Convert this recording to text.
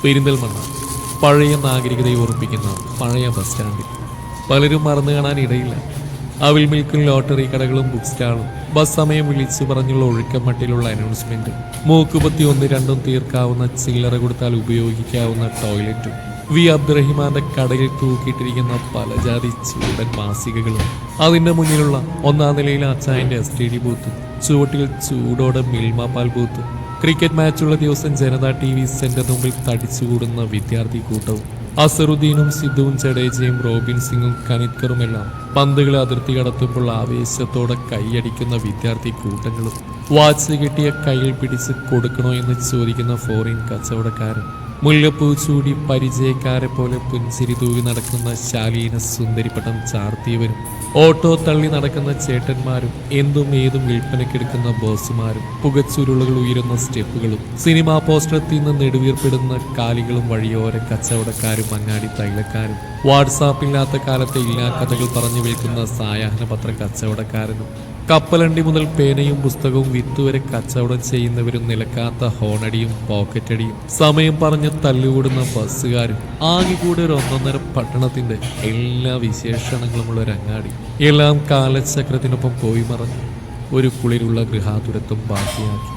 പെരിന്തൽമണ്ണ പഴയ നാഗരികതയെ ഓർമ്മിപ്പിക്കുന്ന പഴയ ബസ് സ്റ്റാൻഡിൽ പലരും മറന്നു കാണാൻ ഇടയില്ല. അവിൽ മിൽക്കും ലോട്ടറി കടകളും ബുക്ക് സ്റ്റാളും ബസ് സമയം വിളിച്ചു പറഞ്ഞുള്ള ഒഴുക്കമട്ടിലുള്ള അനൗൺസ്മെന്റും മൂക്കുപത്തി ഒന്ന് രണ്ടും തീർക്കാവുന്ന ചില്ലറ കൊടുത്താൽ ഉപയോഗിക്കാവുന്ന ടോയ്ലറ്റും വി അബ്ദുറഹിമാന്റെ കടയിൽ തൂക്കിയിട്ടിരിക്കുന്ന പലജാതി ചൂടൻ മാസികകളും അതിന്റെ മുന്നിലുള്ള ഒന്നാം നിലയിലെ അച്ചായന്റെ STD ബൂത്തും ചുവട്ടിൽ ചൂടോടെ മിൽമ പാൽ ബൂത്തും ക്രിക്കറ്റ് മാച്ചുള്ള ദിവസം ജനതാ TV സെന്റർ മുമ്പിൽ തടിച്ചുകൂടുന്ന വിദ്യാർത്ഥി കൂട്ടവും അസറുദ്ദീനും സിദ്ധുവും ജഡേജയും റോബിൻ സിംഗും കനിത്കറുമെല്ലാം പന്തുകളെ അതിർത്തി കടത്തുമ്പോൾ ആവേശത്തോടെ കൈയടിക്കുന്ന വിദ്യാർത്ഥി കൂട്ടങ്ങളും വാച്ച് കിട്ടിയ കയ്യിൽ പിടിച്ച് കൊടുക്കണോ എന്ന് ചോദിക്കുന്ന ഫോറിൻ കച്ചവടക്കാരൻ മുല്ലപ്പൂ ചൂടി പരിചയക്കാരെ പോലെ പുഞ്ചിരി തൂകി നടക്കുന്ന ശാലീന സുന്ദരിപ്പട്ടം ചാർത്തിയവരും ഓട്ടോ തള്ളി നടക്കുന്ന ചേട്ടന്മാരും എന്തും ഏതും വിൽപ്പനക്കെടുക്കുന്ന ബോസുമാരും പുകച്ചുരുളുകൾ ഉയരുന്ന സ്റ്റെപ്പുകളും സിനിമാ പോസ്റ്ററിൽ നിന്ന് നെടുവീർപ്പിടുന്ന കാലികളും വഴിയോര കച്ചവടക്കാരും അങ്ങാടി തൈലക്കാരും വാട്സാപ്പില്ലാത്ത കാലത്തെ ഇല്ലാ കഥകൾ പറഞ്ഞു വിൽക്കുന്ന സായാഹ്ന പത്ര കച്ചവടക്കാരനും കപ്പലണ്ടി മുതൽ പേനയും പുസ്തകവും വിത്തുവരെ കച്ചവടം ചെയ്യുന്നവരും നിലക്കാത്ത ഹോണടിയും പോക്കറ്റടിയും സമയം പറഞ്ഞ് തല്ലുകൂടുന്ന ബസ്സുകാരും ആകെ കൂടെ ഒരു ഒന്നൊന്നര പട്ടണത്തിന്റെ എല്ലാ വിശേഷണങ്ങളുമുള്ള ഒരു അങ്ങാടി എല്ലാം കാലചക്രത്തിനൊപ്പം പോയി മറഞ്ഞു ഒരു കുളിരുള്ള ഗൃഹാതുരത്വം ബാക്കിയാക്കി.